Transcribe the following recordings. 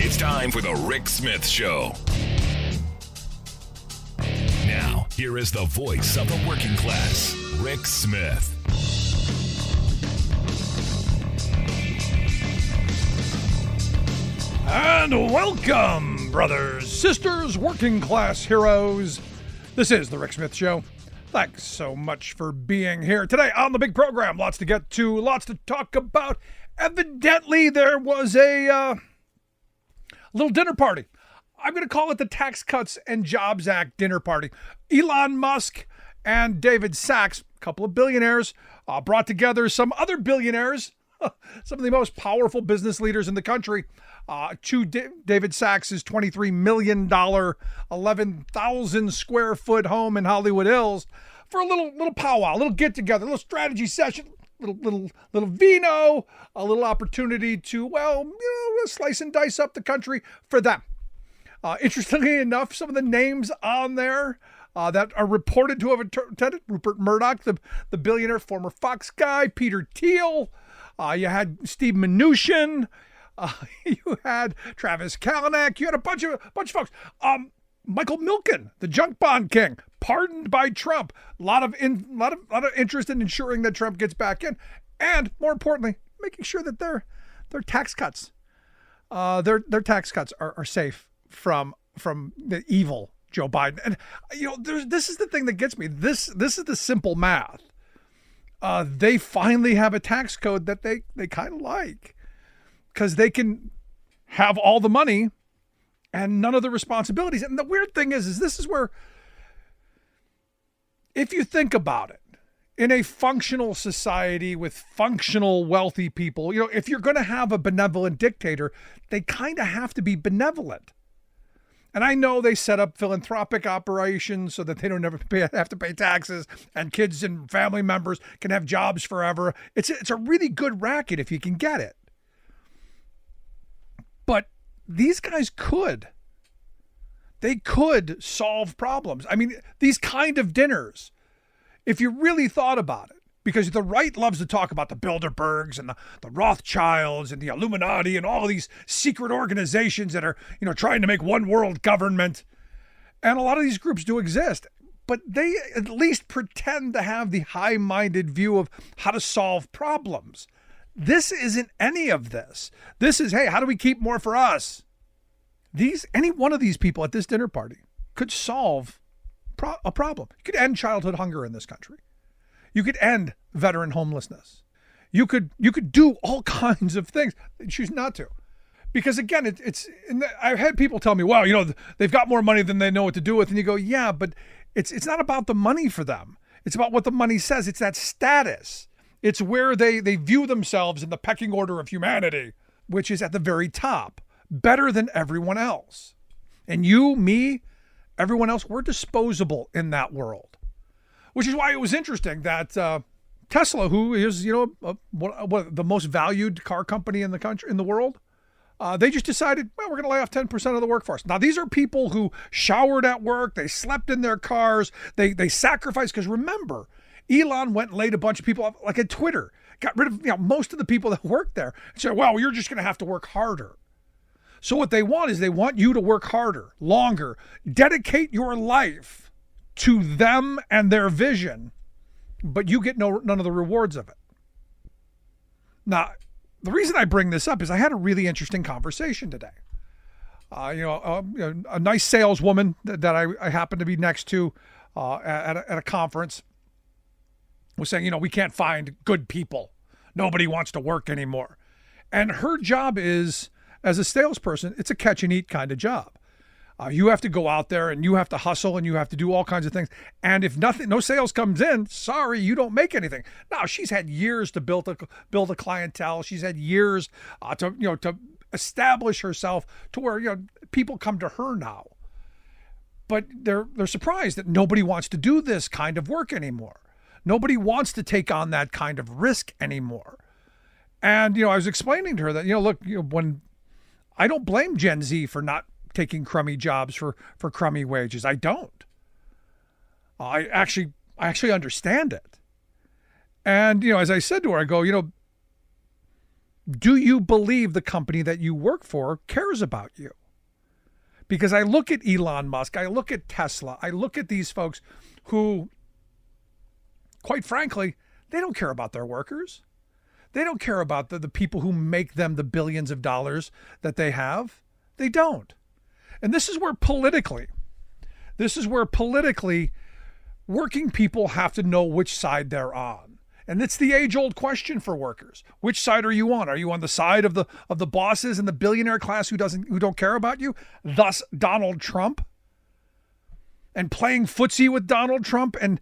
It's time for the Rick Smith Show. Now, here is the voice of the working class, Rick Smith. And welcome, brothers, sisters, working class heroes. This is the Rick Smith Show. Thanks so much for being here today on the big program. Lots to get to, lots to talk about. Evidently, there was a little dinner party. I'm going to call it the Tax Cuts and Jobs Act dinner party. Elon Musk and David Sachs, a couple of billionaires, brought together some other billionaires, some of the most powerful business leaders in the country, to David Sachs' $23 million, 11,000 square foot home in Hollywood Hills for a little powwow, a little get together, a little strategy session, little vino, a little opportunity to, slice and dice up the country for them. Interestingly enough, some of the names on there that are reported to have attended: Rupert Murdoch, the billionaire, former Fox guy; Peter Thiel. You had Steve Mnuchin. You had Travis Kalanick. You had a bunch of folks. Michael Milken, the junk bond king, pardoned by Trump. A lot of interest in ensuring that Trump gets back in, and more importantly, making sure that their tax cuts, their tax cuts are safe from the evil Joe Biden. And this is the thing that gets me. This is the simple math. They finally have a tax code that they kind of like, because they can have all the money and none of the responsibilities. And the weird thing is this is where, if you think about it, in a functional society with functional wealthy people, if you're going to have a benevolent dictator, they kind of have to be benevolent. And I know they set up philanthropic operations so that they don't ever have to pay taxes, and kids and family members can have jobs forever. It's a really good racket if you can get it. But these guys could solve problems. I mean, these kind of dinners, if you really thought about it, because the right loves to talk about the Bilderbergs and the Rothschilds and the Illuminati and all of these secret organizations that are, trying to make one world government. And a lot of these groups do exist, but they at least pretend to have the high-minded view of how to solve problems. This isn't any of this. This is, hey, how do we keep more for us? Any one of these people at this dinner party could solve a problem. You could end childhood hunger in this country. You could end veteran homelessness. You could do all kinds of things. They choose not to, because again, I've had people tell me, well, they've got more money than they know what to do with, and you go, yeah, but it's not about the money for them. It's about what the money says. It's that status. It's where they view themselves in the pecking order of humanity, which is at the very top, better than everyone else. And you, me, everyone else, we're disposable in that world. Which is why it was interesting that Tesla, who is, the most valued car company in the country, in the world, they just decided, we're going to lay off 10% of the workforce. Now, these are people who showered at work, they slept in their cars, they sacrificed, because remember, Elon went and laid a bunch of people off, like at Twitter, got rid of most of the people that worked there, and said, well, you're just going to have to work harder. So what they want is they want you to work harder, longer, dedicate your life to them and their vision, but you get none of the rewards of it. Now, the reason I bring this up is I had a really interesting conversation today. A nice saleswoman that I happened to be next to at a conference was saying, we can't find good people. Nobody wants to work anymore. And her job is, as a salesperson, it's a catch and eat kind of job. You have to go out there and you have to hustle and you have to do all kinds of things. And if no sales comes in, sorry, you don't make anything. Now, she's had years to build a clientele. She's had years to establish herself to where people come to her now. But they're surprised that nobody wants to do this kind of work anymore. Nobody wants to take on that kind of risk anymore. And I was explaining to her that when I don't blame Gen Z for not taking crummy jobs for crummy wages. I don't. I actually understand it. And, as I said to her, I go, do you believe the company that you work for cares about you? Because I look at Elon Musk, I look at Tesla, I look at these folks who, quite frankly, they don't care about their workers. They don't care about the people who make them the billions of dollars that they have. They don't. And this is where politically, working people have to know which side they're on. And it's the age-old question for workers. Which side are you on? Are you on the side of the bosses and the billionaire class who don't care about you? Thus Donald Trump? And playing footsie with Donald Trump and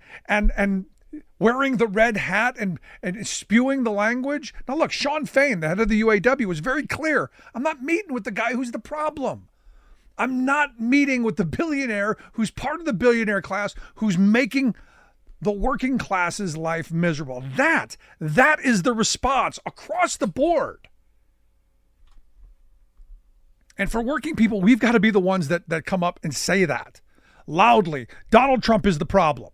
wearing the red hat and spewing the language? Now look, Sean Fain, the head of the UAW, was very clear. I'm not meeting with the guy who's the problem. I'm not meeting with the billionaire who's part of the billionaire class who's making the working class's life miserable. That is the response across the board. And for working people, we've got to be the ones that come up and say that loudly. Donald Trump is the problem.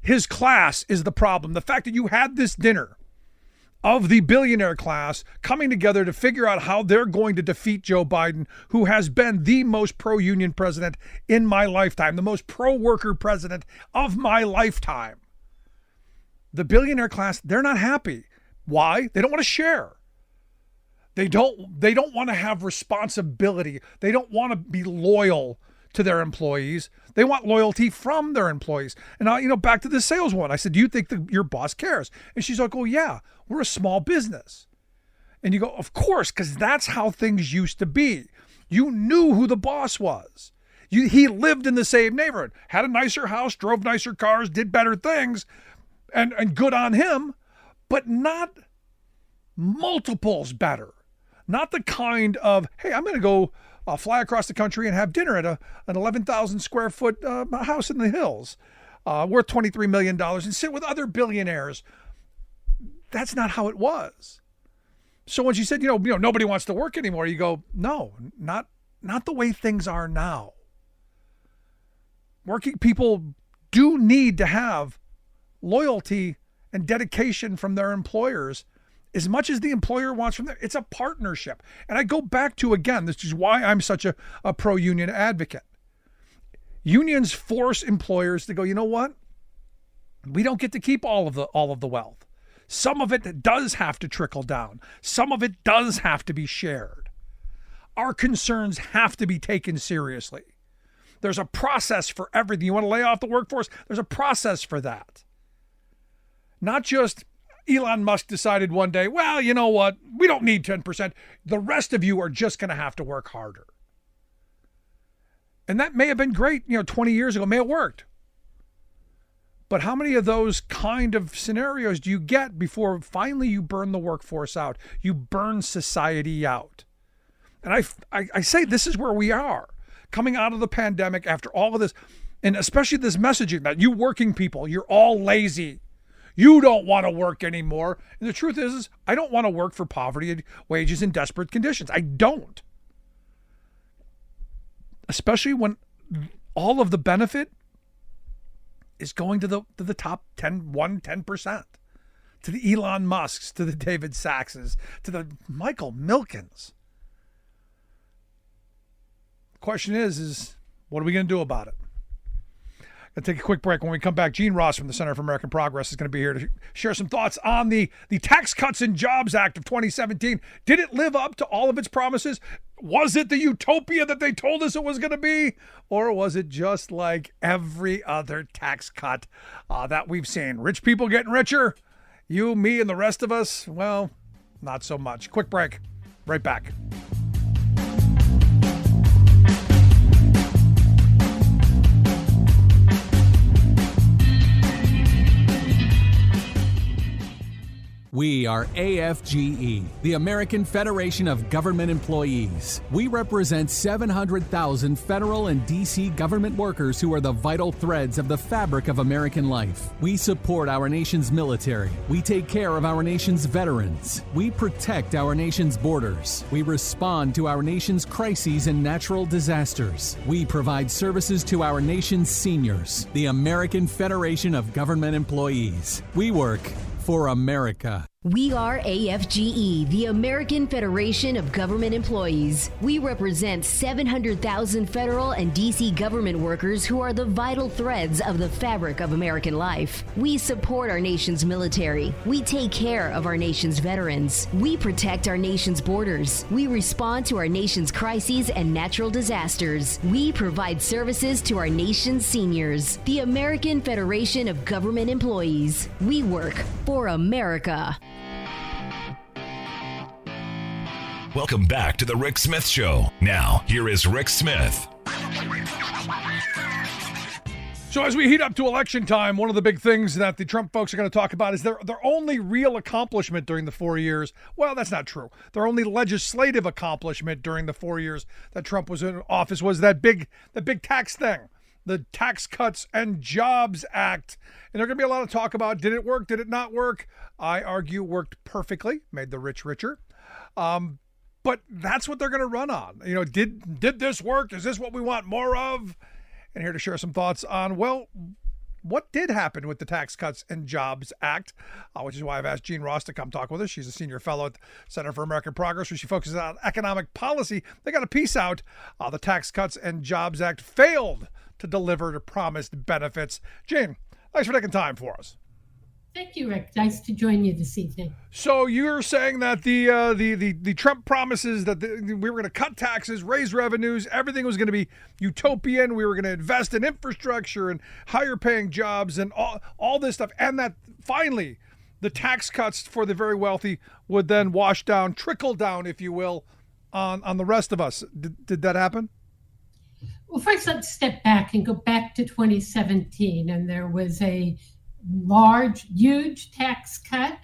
His class is the problem. The fact that you had this dinner of the billionaire class coming together to figure out how they're going to defeat Joe Biden, who has been the most pro-union president in my lifetime, the most pro-worker president of my lifetime. The billionaire class, they're not happy. Why? They don't want to share. They don't want to have responsibility. They don't want to be loyal to their employees. They want loyalty from their employees. And back to the sales one. I said, do you think that your boss cares? And she's like, oh yeah, we're a small business. And you go, of course, because that's how things used to be. You knew who the boss was. He lived in the same neighborhood, had a nicer house, drove nicer cars, did better things, and good on him, but not multiples better. Not the kind of, hey, I'm going to go fly across the country and have dinner at an 11,000 square foot house in the hills worth $23 million and sit with other billionaires. That's not how it was. So when she said, nobody wants to work anymore, you go, no, not the way things are now. Working people do need to have loyalty and dedication from their employers as much as the employer wants from them. It's a partnership. And I go back to, again, this is why I'm such a pro-union advocate. Unions force employers to go, you know what? We don't get to keep all of the wealth. Some of it does have to trickle down. Some of it does have to be shared. Our concerns have to be taken seriously. There's a process for everything. You want to lay off the workforce? There's a process for that. Not just Elon Musk decided one day, well, you know what? We don't need 10%. The rest of you are just going to have to work harder. And that may have been great, 20 years ago, may have worked. But how many of those kind of scenarios do you get before finally you burn the workforce out? You burn society out. And I say this is where we are. Coming out of the pandemic after all of this, and especially this messaging that you working people, you're all lazy. You don't want to work anymore. And the truth is I don't want to work for poverty wages in desperate conditions. I don't. Especially when all of the benefit is going to the top 10%, to the Elon Musks, to the David Saxes, to the Michael Milkens. The question is what are we going to do about it? Going to take a quick break. When we come back, Gene Ross from the Center for American Progress is going to be here to share some thoughts on the Tax Cuts and Jobs Act of 2017. Did it live up to all of its promises? Was it the utopia that they told us it was going to be? Or was it just like every other tax cut that we've seen? Rich people getting richer? You, me, and the rest of us? Well, not so much. Quick break. Right back. We are AFGE, the American Federation of Government Employees. We represent 700,000 federal and D.C. government workers who are the vital threads of the fabric of American life. We support our nation's military. We take care of our nation's veterans. We protect our nation's borders. We respond to our nation's crises and natural disasters. We provide services to our nation's seniors. The American Federation of Government Employees. We work for America. We are AFGE, the American Federation of Government Employees. We represent 700,000 federal and D.C. government workers who are the vital threads of the fabric of American life. We support our nation's military. We take care of our nation's veterans. We protect our nation's borders. We respond to our nation's crises and natural disasters. We provide services to our nation's seniors. The American Federation of Government Employees. We work for America. Welcome back to the Rick Smith Show. Now, here is Rick Smith. So as we heat up to election time, one of the big things that the Trump folks are going to talk about is their only real accomplishment during the 4 years. Well, that's not true. Their only legislative accomplishment during the 4 years that Trump was in office was that big tax thing, the Tax Cuts and Jobs Act. And there's going to be a lot of talk about, did it work? Did it not work? I argue worked perfectly, made the rich richer. But that's what they're going to run on. You know, did this work? Is this what we want more of? And here to share some thoughts on, well, what did happen with the Tax Cuts and Jobs Act, which is why I've asked Jean Ross to come talk with us. She's a senior fellow at the Center for American Progress, where she focuses on economic policy. They got a piece out. The Tax Cuts and Jobs Act failed to deliver the promised benefits. Jean, thanks for taking time for us. Thank you, Rick. Nice to join you this evening. So you're saying that the Trump promises that we were going to cut taxes, raise revenues, everything was going to be utopian. We were going to invest in infrastructure and higher paying jobs and all this stuff. And that finally the tax cuts for the very wealthy would then wash down, trickle down, if you will, on the rest of us. Did that happen? Well, first, let's step back and go back to 2017. And there was a huge tax cut.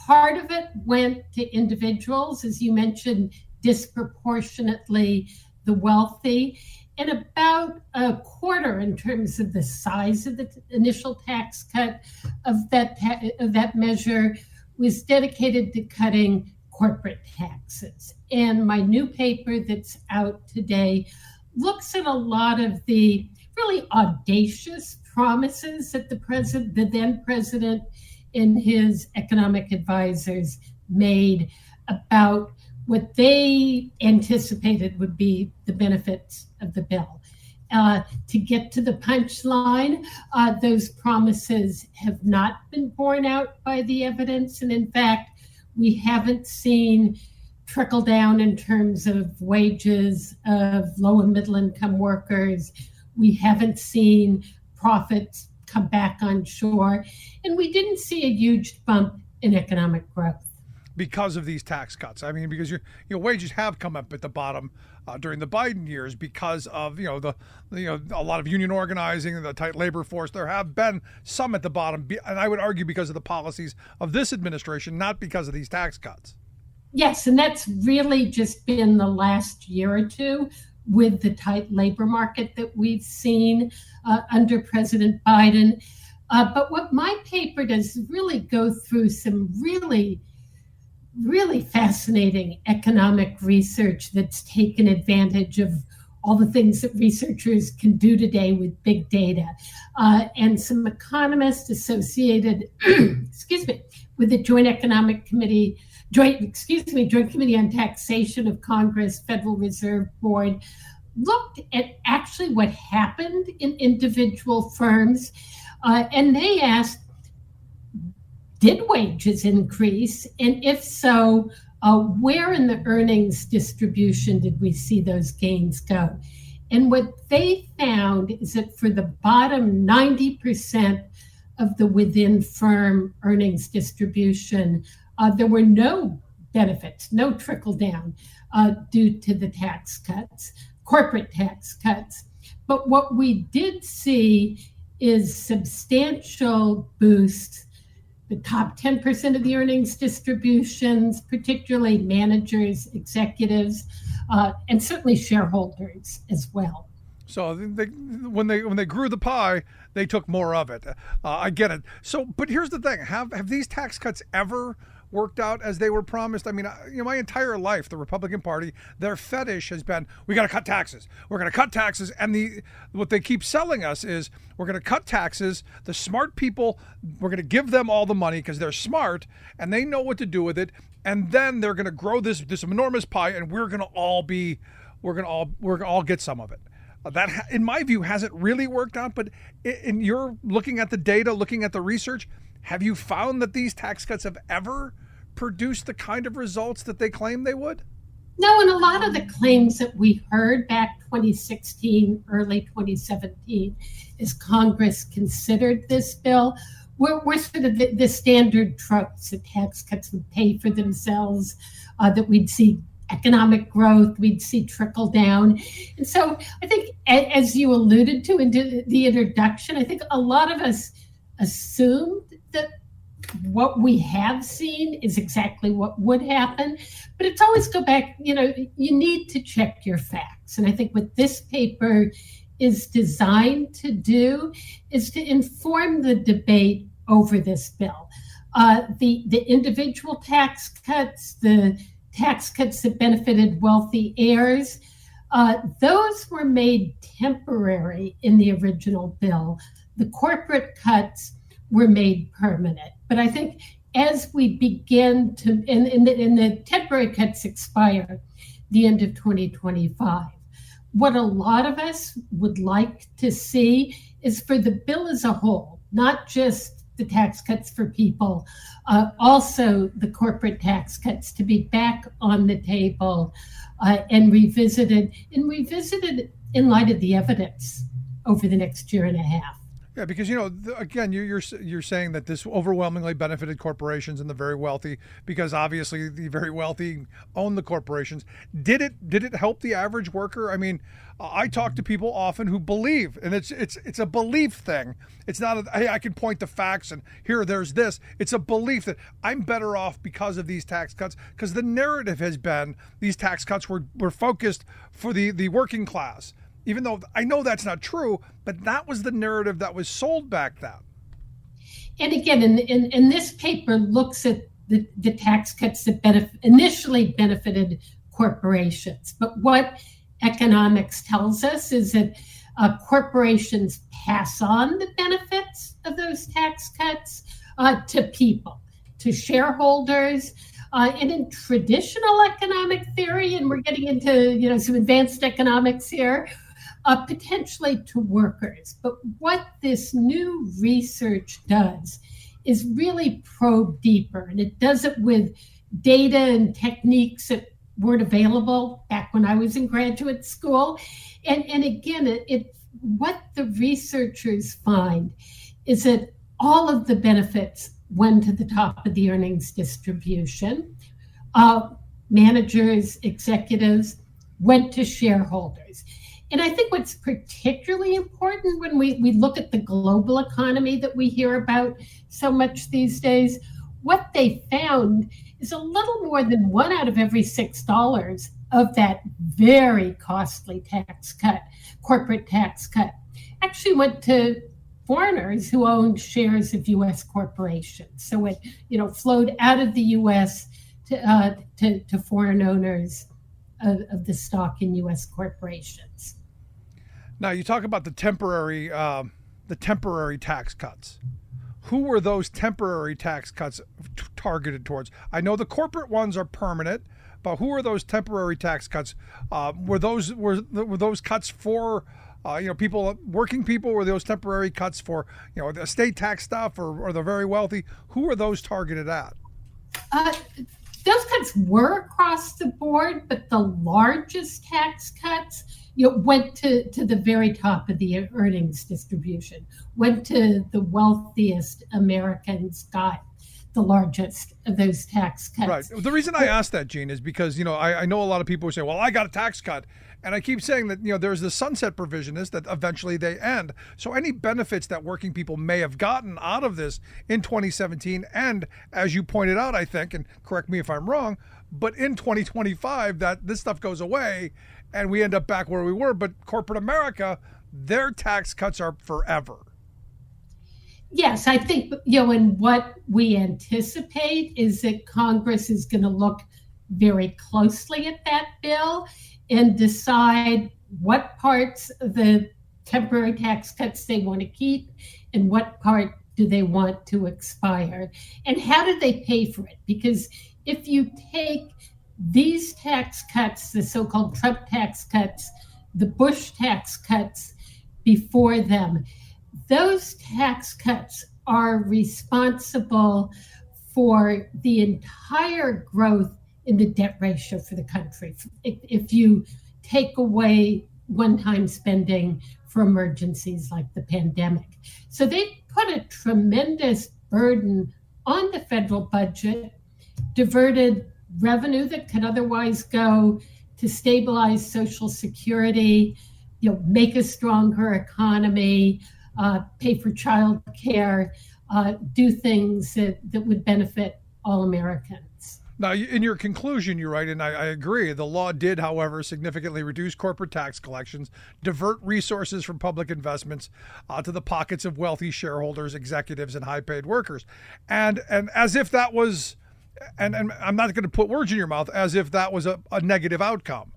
Part of it went to individuals, as you mentioned, disproportionately the wealthy, and about a quarter in terms of the size of the initial tax cut of that measure was dedicated to cutting corporate taxes. And my new paper that's out today looks at a lot of the really audacious promises that the then president and his economic advisors made about what they anticipated would be the benefits of the bill. To get to the punchline, those promises have not been borne out by the evidence. And in fact, we haven't seen trickle down in terms of wages of low and middle income workers. We haven't seen profits come back on shore, and we didn't see a huge bump in economic growth because of these tax cuts. I mean, because your wages have come up at the bottom during the Biden years because of a lot of union organizing and the tight labor force. There have been some at the bottom, and I would argue because of the policies of this administration, not because of these tax cuts. Yes, and that's really just been the last year or two with the tight labor market that we've seen under President Biden. But what my paper does is really go through some really fascinating economic research that's taken advantage of all the things that researchers can do today with big data. And some economists associated, with the Joint Committee on Taxation of Congress, Federal Reserve Board, looked at actually what happened in individual firms. And they asked, did wages increase? And if so, where in the earnings distribution did we see those gains go? And what they found is that for the bottom 90% of the within firm earnings distribution, there were no benefits, no trickle down due to the tax cuts, corporate tax cuts. But what we did see is substantial boosts, the top 10% of the earnings distributions, particularly managers, executives, and certainly shareholders as well. So when they grew the pie, they took more of it. I get it. So, but here's the thing: have these tax cuts ever worked out as they were promised? I mean, my entire life, the Republican Party, their fetish has been, we got to cut taxes. We're going to cut taxes. And what they keep selling us is, we're going to cut taxes. The smart people, we're going to give them all the money because they're smart and they know what to do with it. And then they're going to grow this enormous pie, and we're going to all get some of it. That, in my view, hasn't really worked out. But in your looking at the data, looking at the research, have you found that these tax cuts have ever produced the kind of results that they claim they would? No, and a lot of the claims that we heard back 2016, early 2017, as Congress considered this bill, were sort of the standard tropes that tax cuts would pay for themselves, that we'd see economic growth, we'd see trickle down. And so I think, as you alluded to in the introduction, I think a lot of us assumed that what we have seen is exactly what would happen. But it's always go back, you need to check your facts. And I think what this paper is designed to do is to inform the debate over this bill. The individual tax cuts, the tax cuts that benefited wealthy heirs, those were made temporary in the original bill. The corporate cuts were made permanent. But I think as we begin to, and the temporary cuts expire the end of 2025, what a lot of us would like to see is for the bill as a whole, not just the tax cuts for people, also the corporate tax cuts, to be back on the table and revisited in light of the evidence over the next year and a half. Yeah, because, again, you're saying that this overwhelmingly benefited corporations and the very wealthy, because obviously the very wealthy own the corporations. Did it help the average worker? I mean, I talk to people often who believe, and it's a belief thing. It's not hey, I can point to facts and there's this. It's a belief that I'm better off because of these tax cuts, because the narrative has been these tax cuts were focused for the working class. Even though I know that's not true, but that was the narrative that was sold back then. And again, in this paper looks at the tax cuts that initially benefited corporations. But what economics tells us is that corporations pass on the benefits of those tax cuts to people, to shareholders. And in traditional economic theory, and we're getting into some advanced economics here, potentially to workers. But what this new research does is really probe deeper, and it does it with data and techniques that weren't available back when I was in graduate school. And again, what the researchers find is that all of the benefits went to the top of the earnings distribution. Managers, executives went to shareholders. And I think what's particularly important when we look at the global economy that we hear about so much these days, what they found is a little more than 1 out of every $6 of that very costly tax cut, corporate tax cut, actually went to foreigners who owned shares of U.S. corporations. So it, flowed out of the U.S. to foreign owners of the stock in U.S. corporations. Now you talk about the temporary tax cuts. Who were those temporary tax cuts targeted towards? I know the corporate ones are permanent, but who are those temporary tax cuts? Were those cuts for people, working people? Were those temporary cuts for the estate tax stuff or the very wealthy? Who are those targeted at? Those cuts were across the board, but the largest tax cuts went to the very top of the earnings distribution, went to the wealthiest Americans, got the largest of those tax cuts. Right. The reason I asked that, Gene, is because, I know a lot of people who say, well, I got a tax cut. And I keep saying that, there's the sunset provision is that eventually they end. So any benefits that working people may have gotten out of this in 2017, and as you pointed out, I think, and correct me if I'm wrong, but in 2025, that this stuff goes away and we end up back where we were. But corporate America, their tax cuts are forever. Yes, I think, and what we anticipate is that Congress is going to look very closely at that bill and decide what parts of the temporary tax cuts they want to keep and what part do they want to expire, and how do they pay for it? Because if you take these tax cuts, the so-called Trump tax cuts, the Bush tax cuts before them, those tax cuts are responsible for the entire growth in the debt ratio for the country. If you take away one-time spending for emergencies like the pandemic. So they put a tremendous burden on the federal budget, diverted revenue that could otherwise go to stabilize Social Security, make a stronger economy, pay for child care, do things that would benefit all Americans. Now, in your conclusion, you're right, and I agree. The law did, however, significantly reduce corporate tax collections, divert resources from public investments to the pockets of wealthy shareholders, executives, and high-paid workers. And as if that was, and I'm not going to put words in your mouth, as if that was a negative outcome.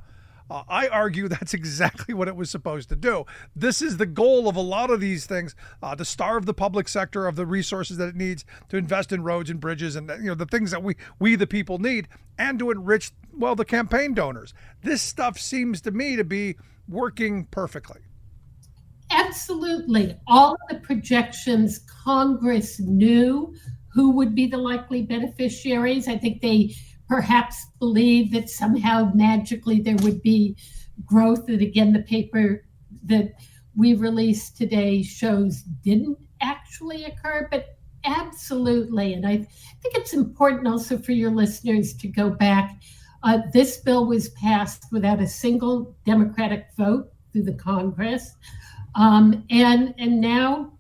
I argue that's exactly what it was supposed to do. This is the goal of a lot of these things, to starve the public sector of the resources that it needs to invest in roads and bridges and the things that we the people need, and to enrich, the campaign donors. This stuff seems to me to be working perfectly. Absolutely. All of the projections, Congress knew who would be the likely beneficiaries. I think they perhaps believe that somehow magically there would be growth that, again, the paper that we released today shows didn't actually occur, but absolutely. And I think it's important also for your listeners to go back. This bill was passed without a single Democratic vote through the Congress. And now,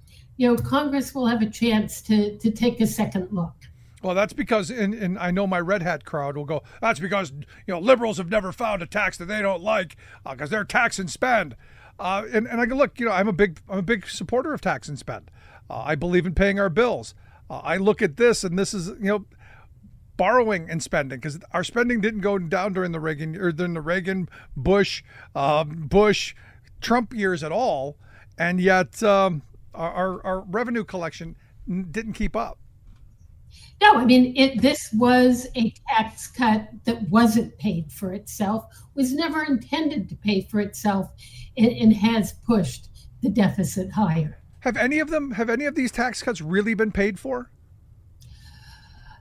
Congress will have a chance to take a second look. Well, that's because, and I know my red hat crowd will go, that's because, liberals have never found a tax that they don't like because they're tax and spend. And I go, look, I'm a big supporter of tax and spend. I believe in paying our bills. I look at this, and this is, borrowing and spending, because our spending didn't go down during the Reagan, Bush, Trump years at all. And yet our revenue collection didn't keep up. No, I mean, this was a tax cut that wasn't paid for itself, was never intended to pay for itself, and has pushed the deficit higher. Have any of these tax cuts really been paid for?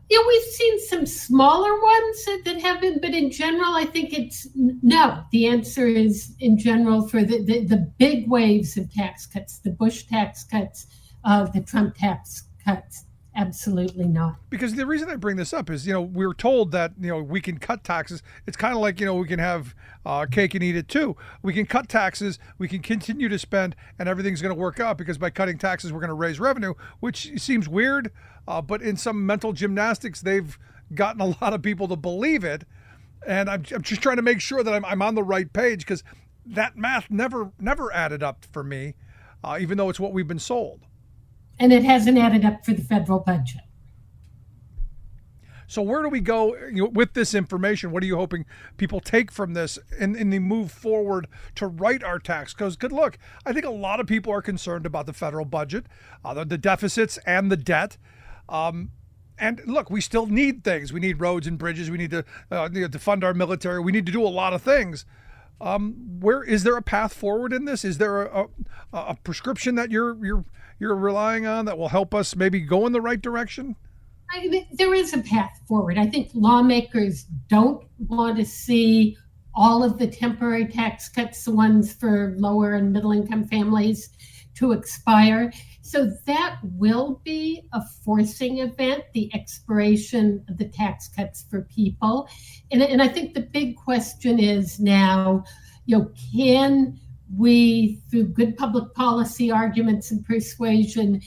Yeah, we've seen some smaller ones that have been, but in general, I think it's no. The answer is, in general, for the big waves of tax cuts, the Bush tax cuts, the Trump tax cuts, absolutely not. Because the reason I bring this up is, we're told that, we can cut taxes. It's kind of like, we can have cake and eat it too. We can cut taxes, we can continue to spend, and everything's going to work out because by cutting taxes, we're going to raise revenue, which seems weird. But in some mental gymnastics, they've gotten a lot of people to believe it. And I'm just trying to make sure that I'm on the right page, because that math never added up for me, even though it's what we've been sold. And it hasn't added up for the federal budget. So where do we go with this information? What are you hoping people take from this in the move forward to write our tax? Because good look, I think a lot of people are concerned about the federal budget, the deficits and the debt. And look, we still need things. We need roads and bridges. We need to fund our military. We need to do a lot of things. Where is there a path forward in this? Is there a prescription that you're relying on that will help us maybe go in the right direction? I mean, there is a path forward. I think lawmakers don't want to see all of the temporary tax cuts, the ones for lower and middle income families, to expire. So that will be a forcing event, the expiration of the tax cuts for people. And I think the big question is now, can we, through good public policy arguments and persuasion,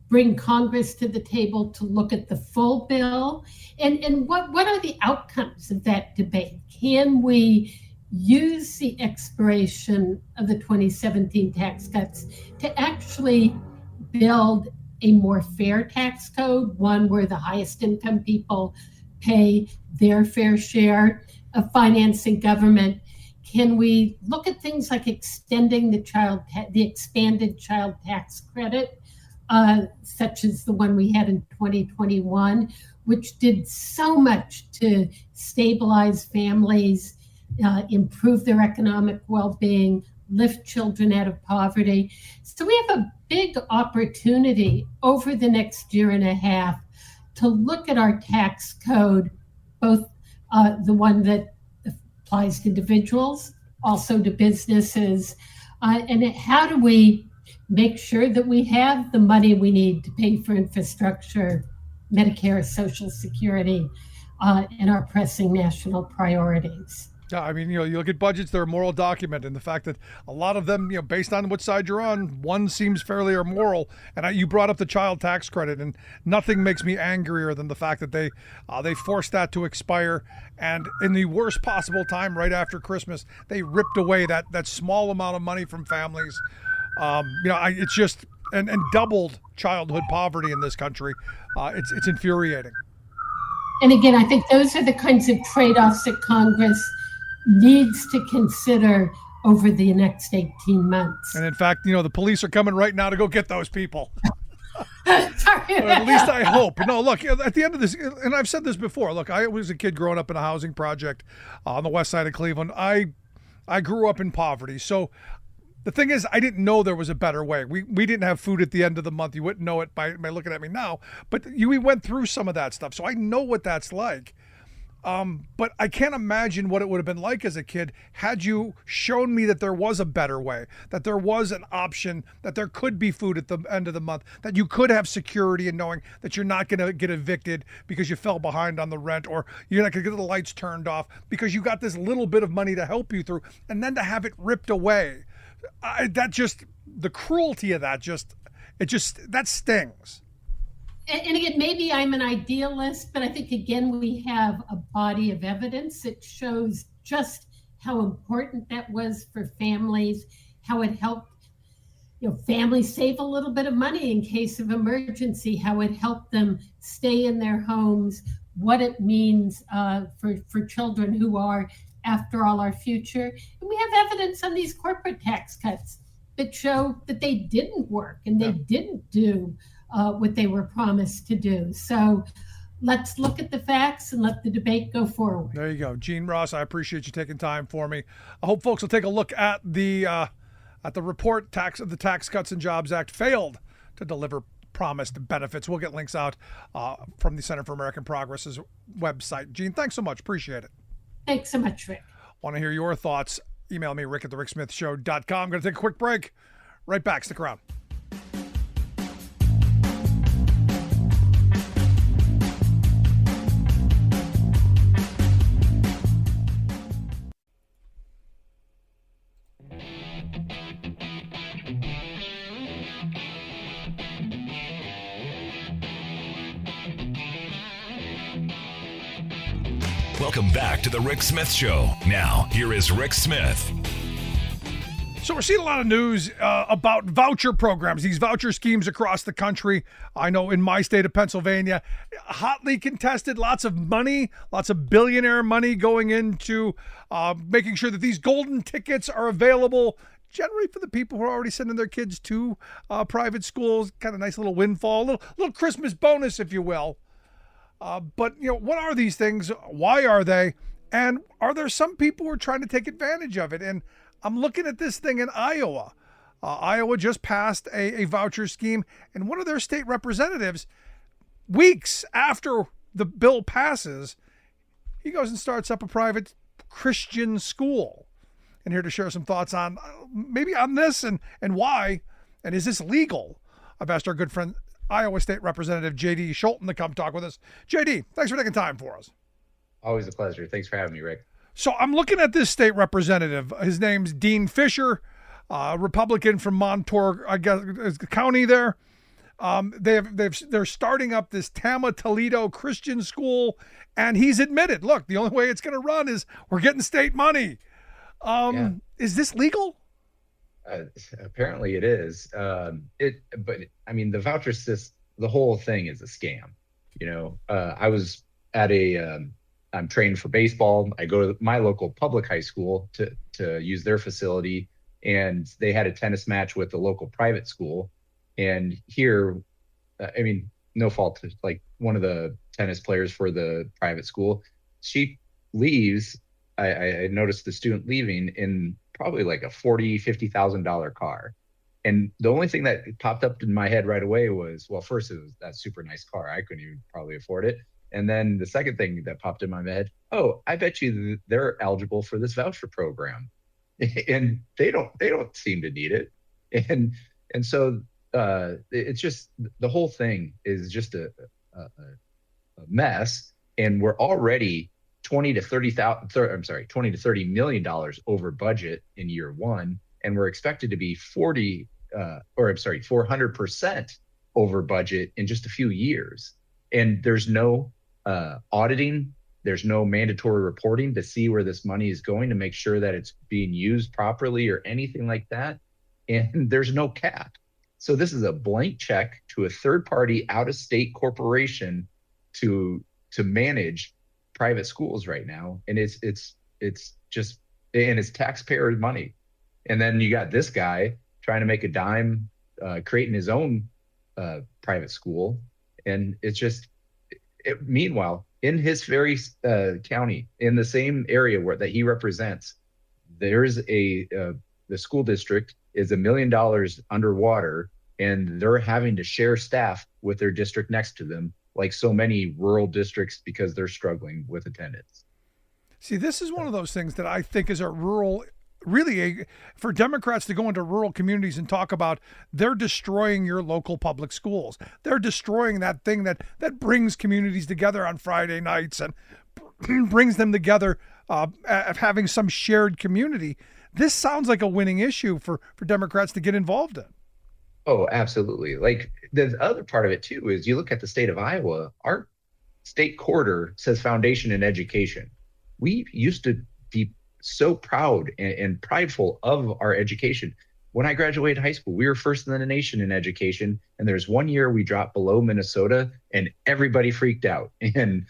bring Congress to the table to look at the full bill? And what are the outcomes of that debate? Can we use the expiration of the 2017 tax cuts to actually build a more fair tax code, one where the highest income people pay their fair share of financing government? Can we look at things like extending the expanded child tax credit, such as the one we had in 2021, which did so much to stabilize families, improve their economic well-being, lift children out of poverty? So we have a big opportunity over the next year and a half to look at our tax code, both the one that applies to individuals, also to businesses, and how do we make sure that we have the money we need to pay for infrastructure, Medicare, Social Security, and our pressing national priorities. Yeah, I mean, you look at budgets, they're a moral document, and the fact that a lot of them, based on what side you're on, one seems fairly immoral. And you brought up the child tax credit, and nothing makes me angrier than the fact that they forced that to expire, and in the worst possible time, right after Christmas, they ripped away that small amount of money from families. It's just and doubled childhood poverty in this country. It's infuriating. And again, I think those are the kinds of trade-offs that Congress needs to consider over the next 18 months. And in fact, the police are coming right now to go get those people. Sorry. Or at least I hope. No, look, at the end of this, and I've said this before, look, I was a kid growing up in a housing project on the west side of Cleveland. I grew up in poverty. So the thing is, I didn't know there was a better way. We didn't have food at the end of the month. You wouldn't know it by looking at me now. But we went through some of that stuff. So I know what that's like. But I can't imagine what it would have been like as a kid had you shown me that there was a better way, that there was an option, that there could be food at the end of the month, that you could have security in knowing that you're not going to get evicted because you fell behind on the rent, or you're not going to get the lights turned off because you got this little bit of money to help you through, and then to have it ripped away. The cruelty of that that stings. And again, maybe I'm an idealist, but I think, again, we have a body of evidence that shows just how important that was for families, how it helped families save a little bit of money in case of emergency, how it helped them stay in their homes, what it means for children who are, after all, our future. And we have evidence on these corporate tax cuts that show that they didn't work and they didn't do what they were promised to do. So let's look at the facts and let the debate go forward. There you go. Gene Ross, I appreciate you taking time for me. I hope folks will take a look at the report. The Tax Cuts and Jobs Act failed to deliver promised benefits. We'll get links out from the Center for American Progress's website. Gene, thanks so much. Appreciate it. Thanks so much, Rick. Want to hear your thoughts? Email me, rick@thericksmithshow.com. I'm going to take a quick break. Right back. Stick around. Welcome back to the Rick Smith Show. Now, here is Rick Smith. So we're seeing a lot of news about voucher programs, these voucher schemes across the country. I know in my state of Pennsylvania, hotly contested, lots of money, lots of billionaire money going into making sure that these golden tickets are available generally for the people who are already sending their kids to private schools. Kind of nice little windfall, little Christmas bonus, if you will. But, what are these things? Why are they? And are there some people who are trying to take advantage of it? And I'm looking at this thing in Iowa. Iowa just passed a voucher scheme, and one of their state representatives, weeks after the bill passes, he goes and starts up a private Christian school. And here to share some thoughts on maybe on this and why, and is this legal? I've asked our good friend Iowa State Representative J.D. Scholten to come talk with us. J.D., thanks for taking time for us. Always a pleasure. Thanks for having me, Rick. So I'm looking at this state representative. His name's Dean Fisher, Republican from Montour, I guess, is the county there. They're starting up this Tama Toledo Christian school, and he's admitted, look, the only way it's going to run is we're getting state money. Is this legal? Apparently it is. But I mean, the voucher system, the whole thing is a scam. I was at I'm trained for baseball. I go to my local public high school to use their facility, and they had a tennis match with the local private school. And here, I mean, no fault to like one of the tennis players for the private school. She leaves. I noticed the student leaving in probably like a $50,000 car. And the only thing that popped up in my head right away was, well, first it was that super nice car. I couldn't even probably afford it. And then the second thing that popped in my head, oh, I bet you they're eligible for this voucher program. And they don't seem to need it. And so it's just, the whole thing is just a mess. And we're already $20 to $30 million over budget in year one, and we're expected to be 400% over budget in just a few years. And there's no auditing, there's no mandatory reporting to see where this money is going to make sure that it's being used properly or anything like that. And there's no cap. So this is a blank check to a third-party out-of-state corporation to manage private schools right now, and it's just, and it's taxpayer money. And then you got this guy trying to make a dime, creating his own private school, and it's just. Meanwhile, in his very county, in the same area that he represents, there's the school district is $1 million underwater, and they're having to share staff with their district next to them, like so many rural districts, because they're struggling with attendance. See, this is one of those things that I think is for Democrats to go into rural communities and talk about they're destroying your local public schools. They're destroying that thing that brings communities together on Friday nights and brings them together of having some shared community. This sounds like a winning issue for Democrats to get involved in. Oh, absolutely. Like the other part of it too is you look at the state of Iowa, our state quarter says foundation in education. We used to be so proud and prideful of our education. When I graduated high school, we were first in the nation in education. And there's one year we dropped below Minnesota and everybody freaked out. And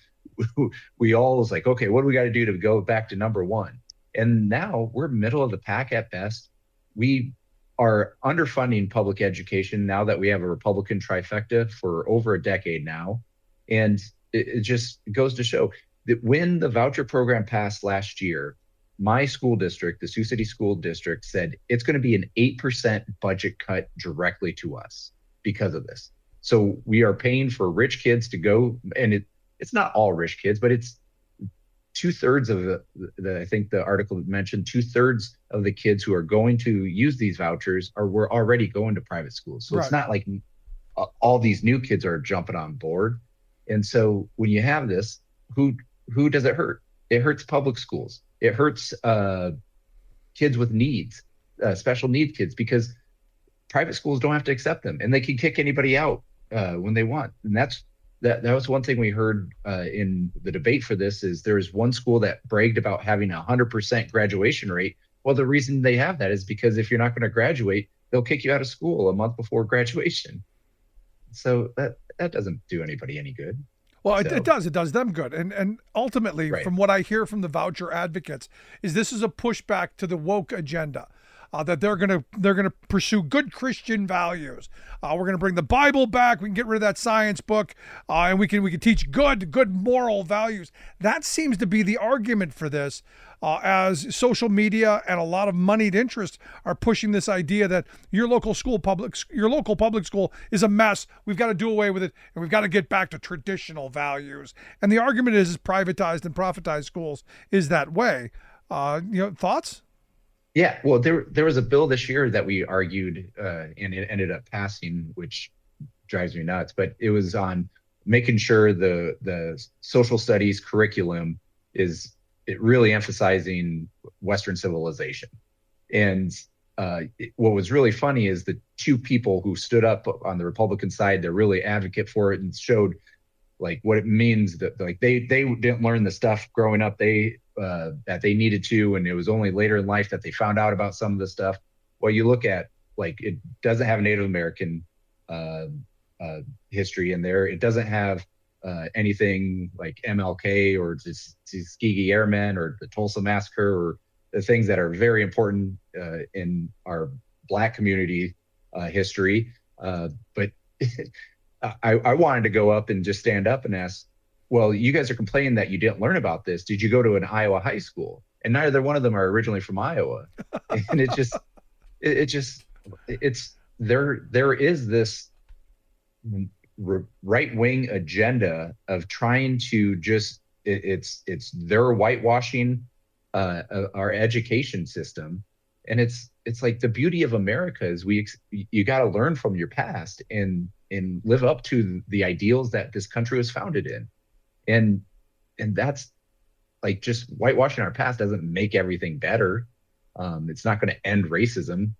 we all was like, okay, what do we got to do to go back to number one? And now we're middle of the pack at best. We are underfunding public education now that we have a Republican trifecta for over a decade now. And it just goes to show that when the voucher program passed last year, my school district, the Sioux City School District, said it's going to be an 8% budget cut directly to us because of this. So we are paying for rich kids to go, and it's not all rich kids, but it's 2/3 of I think the article mentioned 2/3 of the kids who are going to use these vouchers were already going to private schools. So It's not like all these new kids are jumping on board. And so when you have this, who does it hurt? It hurts public schools. It hurts kids with needs, special need kids, because private schools don't have to accept them, and they can kick anybody out when they want. And that was one thing we heard in the debate for this is there's one school that bragged about having 100% graduation rate. Well, the reason they have that is because if you're not going to graduate, they'll kick you out of school a month before graduation. So that doesn't do anybody any good. Well, it does. It does them good. And ultimately, From what I hear from the voucher advocates, is this is a pushback to the woke agenda. That they're gonna pursue good Christian values. We're gonna bring the Bible back. We can get rid of that science book, and we can teach good moral values. That seems to be the argument for this, as social media and a lot of moneyed interests are pushing this idea that your local public school is a mess. We've got to do away with it, and we've got to get back to traditional values. And the argument is privatized and profitized schools is that way. Thoughts? Yeah, well, there was a bill this year that we argued, and it ended up passing, which drives me nuts. But it was on making sure the social studies curriculum is really emphasizing Western civilization. And what was really funny is the two people who stood up on the Republican side, they're really advocate for it and showed like what it means that like they didn't learn the stuff growing up that they needed to, and it was only later in life that they found out about some of the stuff. well, you look at, like, it doesn't have Native American history in there. It doesn't have anything like MLK or Tuskegee Airmen or the Tulsa Massacre or the things that are very important in our Black community history. But I wanted to go up and just stand up and ask, well, you guys are complaining that you didn't learn about this. Did you go to an Iowa high school? And neither one of them are originally from Iowa. And there is this right-wing agenda of trying to just, it's their whitewashing our education system. And it's like the beauty of America is you got to learn from your past and live up to the ideals that this country was founded in. And that's, like, just whitewashing our past doesn't make everything better. It's not going to end racism.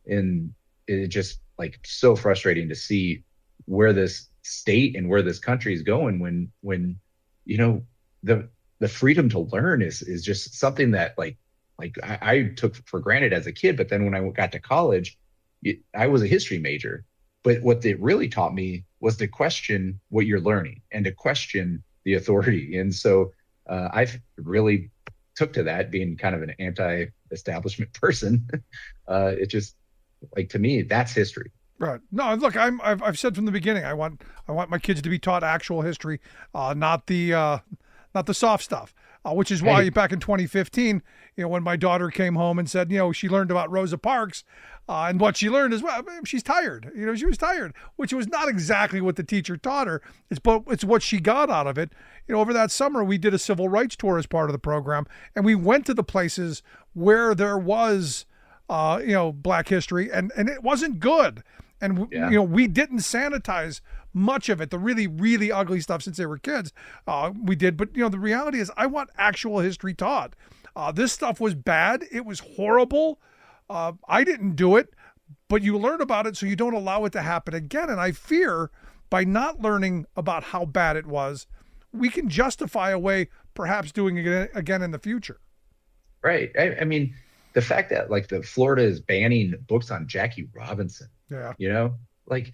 And it's just, like, so frustrating to see where this state and where this country is going when the freedom to learn is just something that like I took for granted as a kid. But then when I got to college, I was a history major. But what it really taught me was to question what you're learning and to question the authority. And so I've really took to that, being kind of an anti-establishment person. It just, like, to me, that's history. Right. No, look, I've said from the beginning, I want my kids to be taught actual history, not the soft stuff. Which is why back in 2015, when my daughter came home and said, she learned about Rosa Parks, and what she learned is, well, she's tired. She was tired, which was not exactly what the teacher taught her. It's what she got out of it. Over that summer, we did a civil rights tour as part of the program, and we went to the places where there was, Black history, and it wasn't good. And, we didn't sanitize much of it, the really, really ugly stuff since they were kids. We did. But, the reality is I want actual history taught. This stuff was bad. It was horrible. I didn't do it, but you learn about it so you don't allow it to happen again. And I fear by not learning about how bad it was, we can justify a way perhaps doing it again in the future. Right. I mean, the fact that, like, the Florida is banning books on Jackie Robinson. Yeah. Like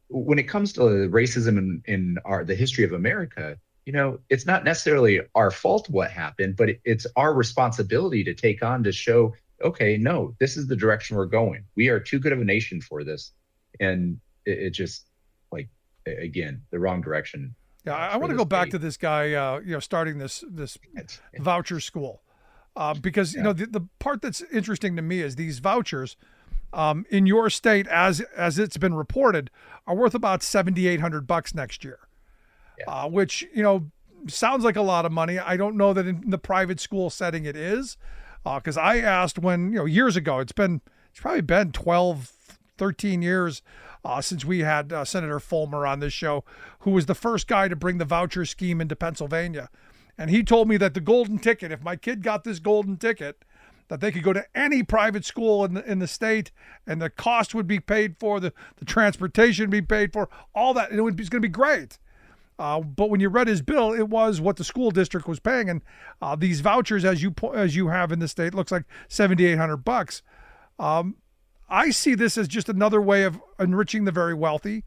when it comes to racism in the history of America, it's not necessarily our fault what happened, but it's our responsibility to take on to show, okay, no, this is the direction we're going. We are too good of a nation for this. And it just, like, again, the wrong direction. Yeah. I want to go back to this guy, starting this voucher school, because, the part that's interesting to me is these vouchers, in your state, as it's been reported, are worth about $7,800 next year, which, sounds like a lot of money. I don't know that in the private school setting it is, because I asked when, years ago, it's probably been 12, 13 years since we had Senator Fulmer on this show, who was the first guy to bring the voucher scheme into Pennsylvania. And he told me that the golden ticket, if my kid got this golden ticket, that they could go to any private school in the state, and the cost would be paid for, the transportation would be paid for, all that. And it's going to be great. But when you read his bill, it was what the school district was paying. And these vouchers, as you have in the state, looks like $7,800. I see this as just another way of enriching the very wealthy,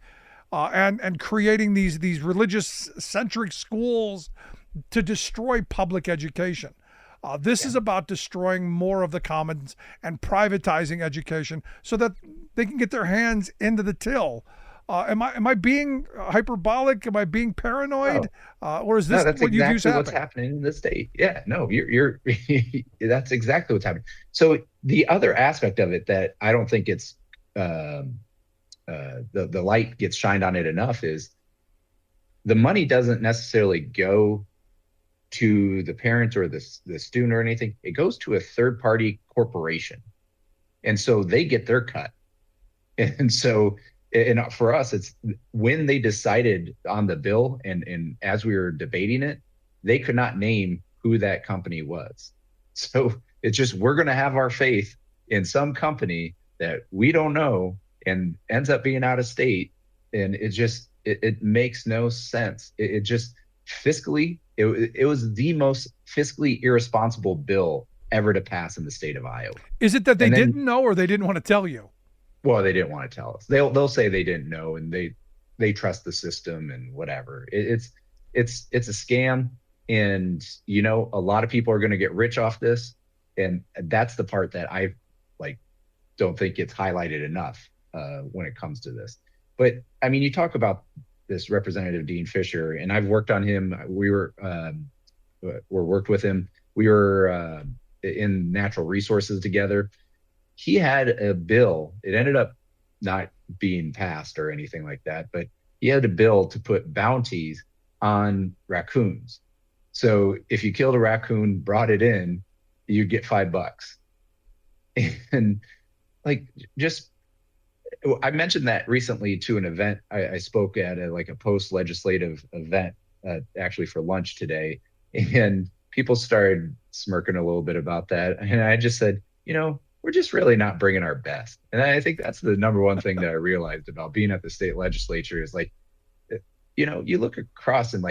and creating these religious centric schools to destroy public education. This is about destroying more of the commons and privatizing education so that they can get their hands into the till. Am I being hyperbolic? Am I being paranoid? Or is this that's what exactly you do what's happening in the state? Yeah, no, you're that's exactly what's happening. So the other aspect of it that I don't think it's the light gets shined on it enough is the money doesn't necessarily go to the parent or the student or anything. It goes to a third party corporation, and so they get their cut. And so, and for us, it's when they decided on the bill, and as we were debating it, they could not name who that company was. So it's just, we're going to have our faith in some company that we don't know and ends up being out of state. And it makes no sense. It just fiscally, it was the most fiscally irresponsible bill ever to pass in the state of Iowa. Is it that they And then- didn't know or they didn't want to tell you? Well, they didn't want to tell us. They'll say they didn't know, and they trust the system and whatever. It's a scam, and a lot of people are going to get rich off this, and that's the part that I don't think gets highlighted enough when it comes to this. But I mean, you talk about this Representative Dean Fisher, and I've worked on him. We worked with him. We were in natural resources together. He had a bill. It ended up not being passed or anything like that, but he had a bill to put bounties on raccoons. So if you killed a raccoon, brought it in, you'd get $5. And I mentioned that recently to an event. I spoke at a post-legislative event, actually for lunch today, and people started smirking a little bit about that. And I just said, we're just really not bringing our best. And I think that's the number one thing that I realized about being at the state legislature is you look across and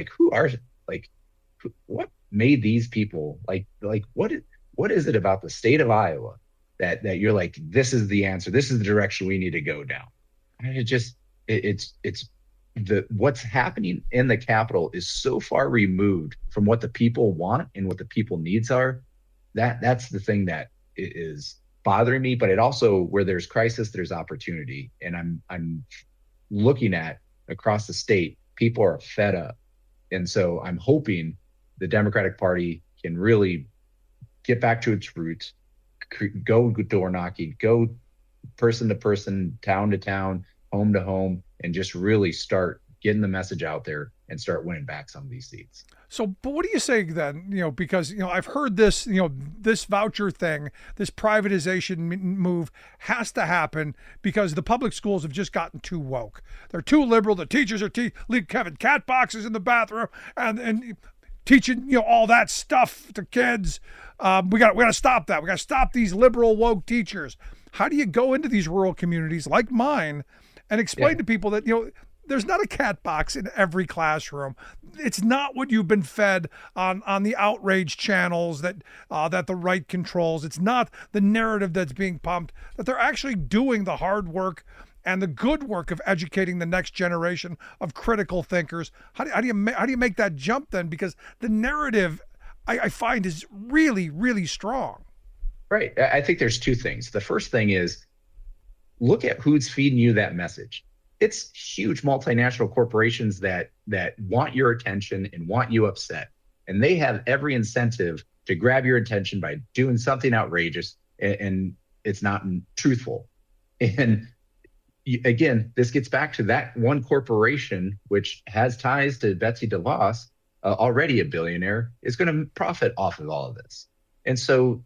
what made these people what is it about the state of Iowa that you're like, this is the answer. This is the direction we need to go down. And what's happening in the Capitol is so far removed from what the people want and what the people needs are. That's the thing that is bothering me, but it also, where there's crisis, there's opportunity. And I'm looking at across the state, people are fed up. And so I'm hoping the Democratic Party can really get back to its roots, go door knocking, go person to person, town to town, home to home, and just really start getting the message out there and start winning back some of these seats. So, but what do you say then? Because I've heard this, this voucher thing, this privatization move has to happen because the public schools have just gotten too woke. They're too liberal. The teachers are leaving Kevin cat boxes in the bathroom and teaching all that stuff to kids. We got to stop that. We got to stop these liberal woke teachers. How do you go into these rural communities like mine and explain to people that there's not a cat box in every classroom. It's not what you've been fed on the outrage channels that the right controls. It's not the narrative that's being pumped, that they're actually doing the hard work and the good work of educating the next generation of critical thinkers. How do you make that jump then? Because the narrative I find is really, really strong. Right. I think there's two things. The first thing is look at who's feeding you that message. It's huge multinational corporations that want your attention and want you upset. And they have every incentive to grab your attention by doing something outrageous and it's not truthful. And again, this gets back to that one corporation, which has ties to Betsy DeVos, already a billionaire, is going to profit off of all of this. And so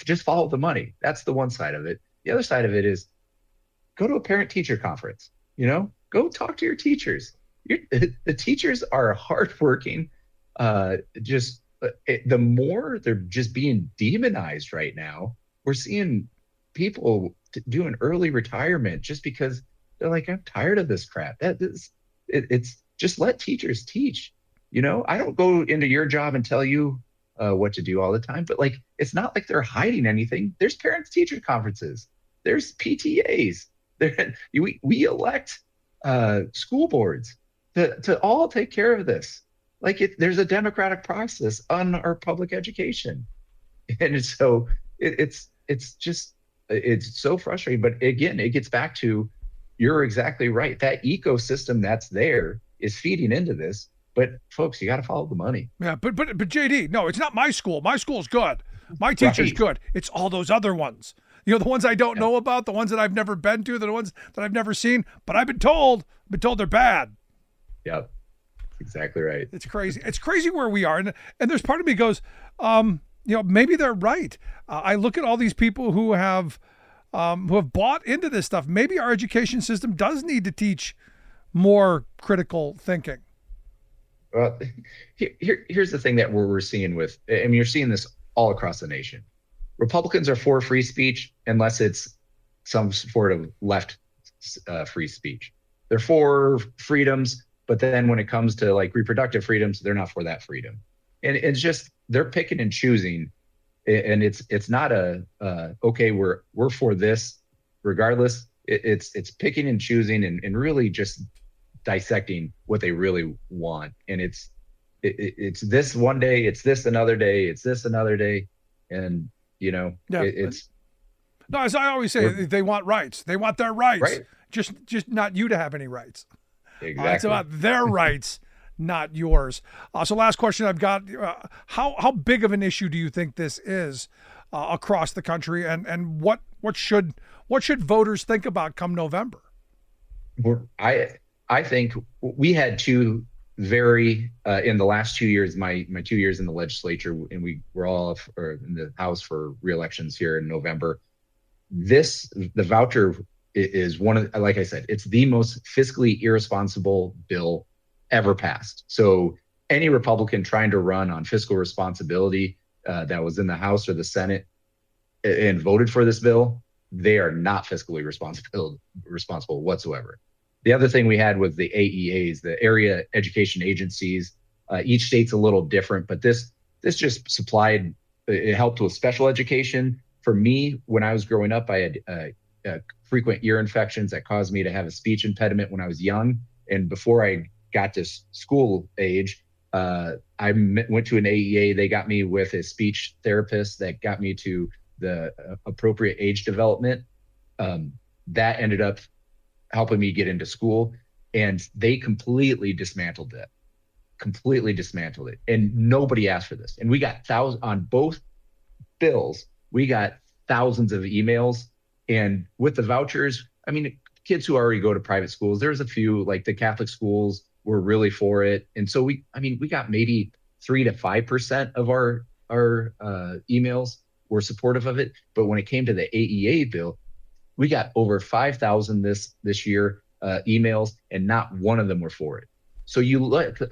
just follow the money. That's the one side of it. The other side of it is go to a parent-teacher conference. Go talk to your teachers. The teachers are hardworking. The more they're just being demonized right now, we're seeing people doing early retirement just because they're like, I'm tired of this crap. It's just let teachers teach. I don't go into your job and tell you what to do all the time, but it's not like they're hiding anything. There's parents-teacher conferences. There's PTAs. We elect school boards to all take care of this. There's a democratic process on our public education, and so it's so frustrating. But again, it gets back to, you're exactly right. That ecosystem that's there is feeding into this. But folks, you got to follow the money. Yeah, but JD, no, it's not my school. My school's good. My teacher's good. It's all those other ones. The ones I don't know about, the ones that I've never been to, the ones that I've never seen, but I've been told they're bad. Yep. Exactly right. It's crazy. It's crazy where we are. And there's part of me goes, maybe they're right. I look at all these people who have bought into this stuff. Maybe our education system does need to teach more critical thinking. Well, here's the thing that we're seeing you're seeing this all across the nation. Republicans are for free speech unless it's some sort of left free speech. They're for freedoms, but then when it comes to reproductive freedoms, they're not for that freedom. And it's just, they're picking and choosing And it's not okay, we're for this regardless. It's picking and choosing and really just dissecting what they really want. And it's this one day, it's this another day, it's this another day. And, it's. No, as I always say, they want rights. They want their rights. Right. Just not you to have any rights. Exactly. It's about their rights, not yours. So last question I've got, how big of an issue do you think this is across the country, and what should voters think about come November? I think we had two very in the last 2 years, my 2 years in the legislature, and we were all in the House for re-elections here in November. The voucher is one of, like I said, it's the most fiscally irresponsible bill ever passed. So any Republican trying to run on fiscal responsibility that was in the House or the Senate and voted for this bill, they are not fiscally responsible whatsoever. The other thing we had was the AEAs, the area education agencies. Each state's a little different, but this just supplied, it helped with special education. For me, when I was growing up, I had frequent ear infections that caused me to have a speech impediment when I was young. And before I got to school age, I went to an AEA. They got me with a speech therapist that got me to the appropriate age development. That ended up helping me get into school, and they completely dismantled it. And nobody asked for this. And we got thousands on both bills. We got thousands of emails. And with the vouchers, I mean, kids who already go to private schools, there's a few, like the Catholic schools were really for it. And so we got maybe 3 to 5% of our emails were supportive of it. But when it came to the AEA bill, we got over 5,000 this year emails, and not one of them were for it. So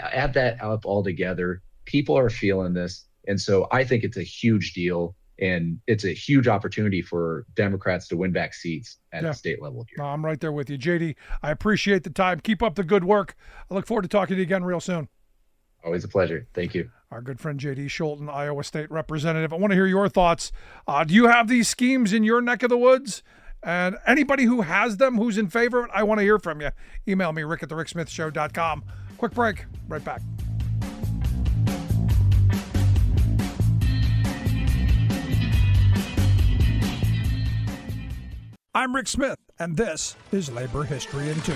add that up all together, people are feeling this. And so I think it's a huge deal, and it's a huge opportunity for Democrats to win back seats at the state level here. No, I'm right there with you. J.D., I appreciate the time. Keep up the good work. I look forward to talking to you again real soon. Always a pleasure. Thank you. Our good friend J.D. Scholten, Iowa State Representative. I want to hear your thoughts. Do you have these schemes in your neck of the woods? And anybody who has them, who's in favor of it, I want to hear from you. Email me, rick@thericksmithshow.com. Quick break. Right back. I'm Rick Smith, and this is Labor History in 2.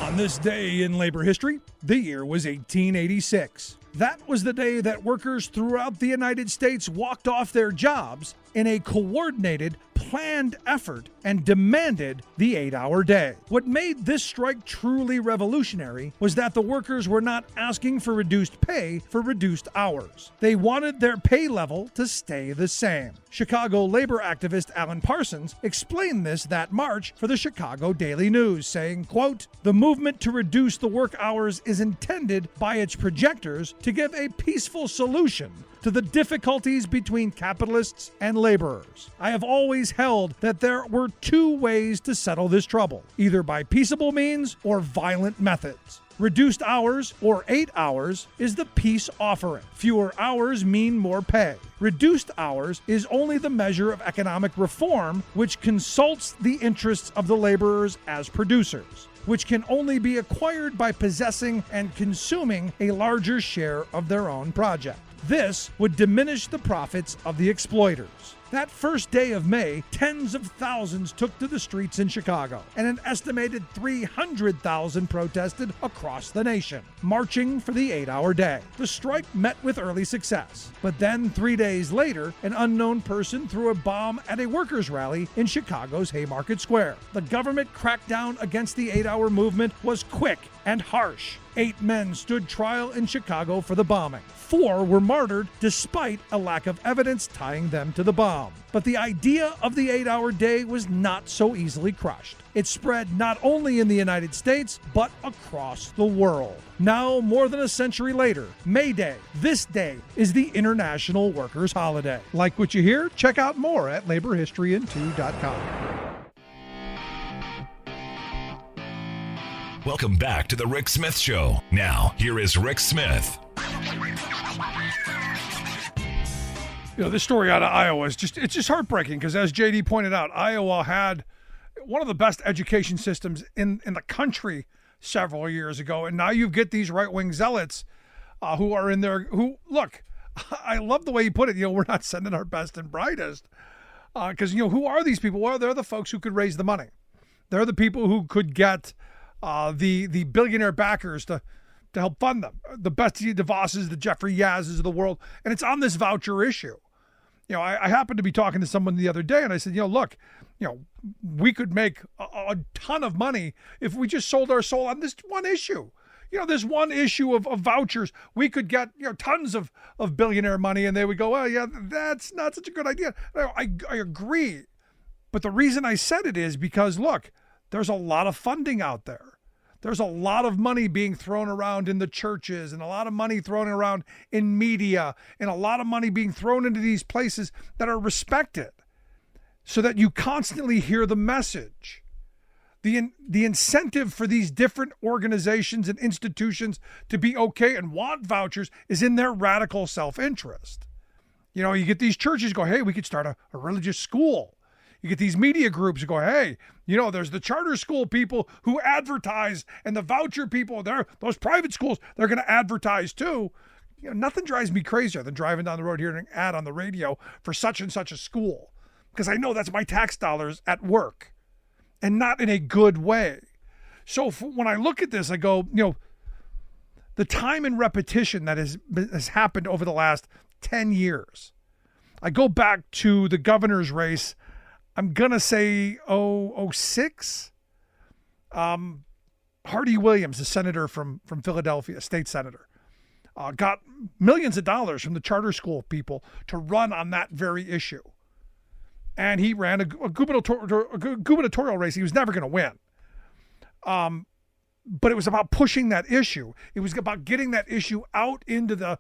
On this day in labor history, the year was 1886. That was the day that workers throughout the United States walked off their jobs in a coordinated, planned effort and demanded the 8-hour day. What made this strike truly revolutionary was that the workers were not asking for reduced pay for reduced hours. They wanted their pay level to stay the same. Chicago labor activist Alan Parsons explained this that March for the Chicago Daily News, saying, quote, "The movement to reduce the work hours is intended by its projectors to give a peaceful solution to the difficulties between capitalists and laborers. I have always held that there were two ways to settle this trouble, either by peaceable means or violent methods. Reduced hours, or 8 hours, is the peace offering. Fewer hours mean more pay. Reduced hours is only the measure of economic reform which consults the interests of the laborers as producers, which can only be acquired by possessing and consuming a larger share of their own project. This would diminish the profits of the exploiters." That first day of May, tens of thousands took to the streets in Chicago, and an estimated 300,000 protested across the nation, marching for the 8-hour day. The strike met with early success, but then 3 days later, an unknown person threw a bomb at a workers' rally in Chicago's Haymarket Square. The government crackdown against the 8-hour movement was quick and harsh. 8 men stood trial in Chicago for the bombing. 4 were martyred despite a lack of evidence tying them to the bomb. But the idea of the 8-hour day was not so easily crushed. It spread not only in the United States, but across the world. Now, more than a century later, May Day, this day, is the International Workers' Holiday. Like what you hear? Check out more at laborhistoryin2.com. Welcome back to the Rick Smith Show. Now, here is Rick Smith. This story out of Iowa is it's just heartbreaking because, as J.D. pointed out, Iowa had one of the best education systems in the country several years ago, and now you get these right-wing zealots who are in there. Who look, I love the way you put it. We're not sending our best and brightest because who are these people? Well, they're the folks who could raise the money. They're the people who could get the billionaire backers to help fund them. The Betsy DeVosses, the Jeffrey Yaz's of the world, and it's on this voucher issue. I happened to be talking to someone the other day, and I said, look, we could make a ton of money if we just sold our soul on this one issue. This one issue of vouchers, we could get, tons of billionaire money, and they would go, well, yeah, that's not such a good idea. I agree. But the reason I said it is because, look, there's a lot of funding out there. There's a lot of money being thrown around in the churches and a lot of money thrown around in media and a lot of money being thrown into these places that are respected so that you constantly hear the message. The incentive for these different organizations and institutions to be okay and want vouchers is in their radical self-interest. You get these churches go, hey, we could start a religious school. You get these media groups who go, hey, there's the charter school people who advertise and the voucher people, those private schools, they're going to advertise too. Nothing drives me crazier than driving down the road hearing an ad on the radio for such and such a school because I know that's my tax dollars at work and not in a good way. So when I look at this, I go, the time and repetition that has happened over the last 10 years. I go back to the governor's race. I'm going to say 06. Hardy Williams, the senator from Philadelphia, state senator, got millions of dollars from the charter school people to run on that very issue. And he ran a gubernatorial race. He was never going to win. But it was about pushing that issue. It was about getting that issue out into the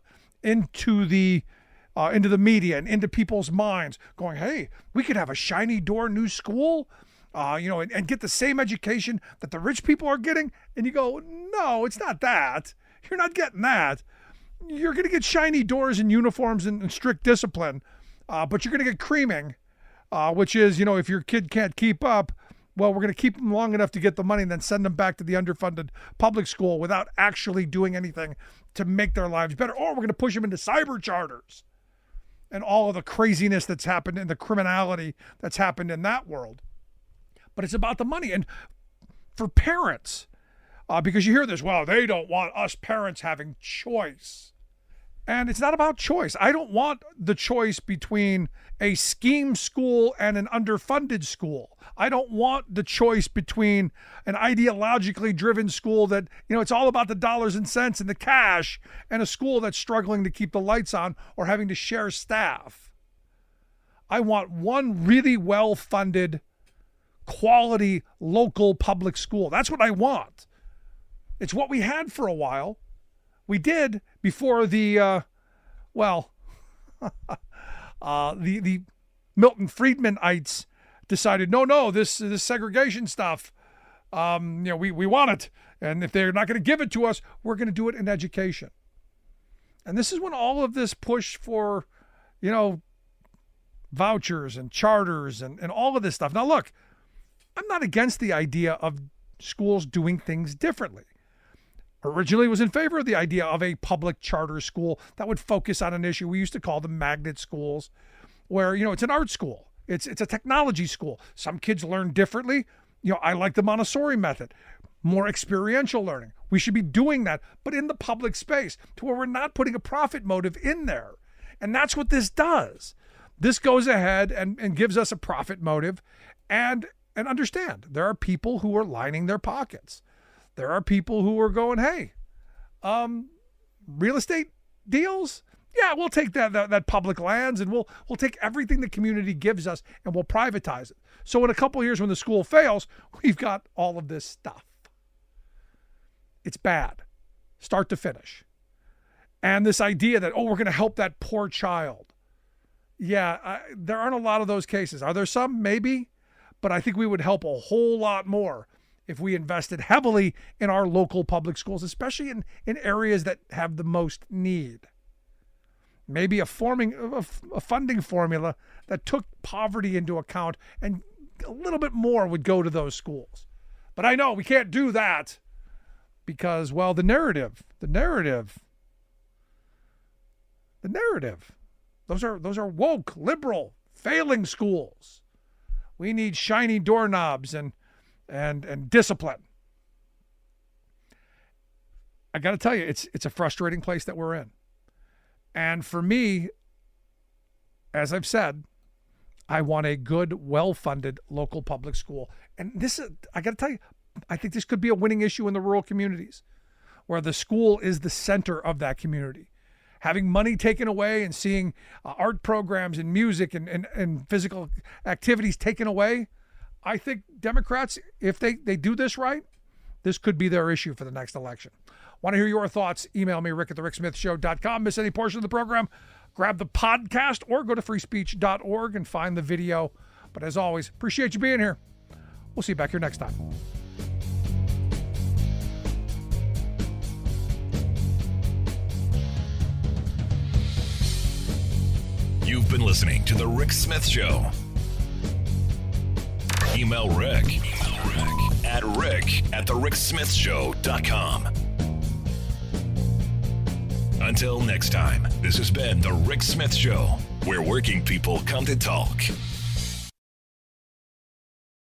media and into people's minds, going, hey, we could have a shiny door new school, and get the same education that the rich people are getting. And you go, no, it's not that. You're not getting that. You're going to get shiny doors and uniforms and strict discipline, but you're going to get creaming, which is, if your kid can't keep up, well, we're going to keep them long enough to get the money and then send them back to the underfunded public school without actually doing anything to make their lives better. Or we're going to push them into cyber charters and all of the craziness that's happened and the criminality that's happened in that world. But it's about the money. And for parents, because you hear this, well, they don't want us parents having choice. And it's not about choice. I don't want the choice between a scheme school and an underfunded school. I don't want the choice between an ideologically driven school that, it's all about the dollars and cents and the cash, and a school that's struggling to keep the lights on or having to share staff. I want one really well-funded, quality, local public school. That's what I want. It's what we had for a while. We did before the Milton Friedmanites decided, no, this segregation stuff, we want it. And if they're not going to give it to us, we're going to do it in education. And this is when all of this push for, vouchers and charters and all of this stuff. Now, look, I'm not against the idea of schools doing things differently. Originally was in favor of the idea of a public charter school that would focus on an issue. We used to call them magnet schools, where, it's an art school. It's a technology school. Some kids learn differently. I like the Montessori method, more experiential learning. We should be doing that, but in the public space to where we're not putting a profit motive in there. And that's what this does. This goes ahead and gives us a profit motive, and understand there are people who are lining their pockets. There are people who are going, hey, real estate deals? Yeah, we'll take that public lands and we'll take everything the community gives us and we'll privatize it. So in a couple of years when the school fails, we've got all of this stuff. It's bad, start to finish. And this idea that, we're going to help that poor child. Yeah, there aren't a lot of those cases. Are there some? Maybe. But I think we would help a whole lot more if we invested heavily in our local public schools, especially in areas that have the most need. maybe a funding formula that took poverty into account, and a little bit more would go to those schools. But I know we can't do that because, well, the narrative. Those are woke, liberal, failing schools. We need shiny doorknobs and discipline. I got to tell you, it's a frustrating place that we're in. And for me, as I've said, I want a good, well-funded local public school. And this is, I got to tell you, I think this could be a winning issue in the rural communities where the school is the center of that community. Having money taken away and seeing art programs and music and physical activities taken away, I think Democrats, if they do this right, this could be their issue for the next election. Want to hear your thoughts? Email me, rick@thericksmithshow.com. Miss any portion of the program? Grab the podcast or go to freespeech.org and find the video. But as always, appreciate you being here. We'll see you back here next time. You've been listening to The Rick Smith Show. Email Rick at rick@thericksmithshow.com. Until next time, this has been The Rick Smith Show, where working people come to talk.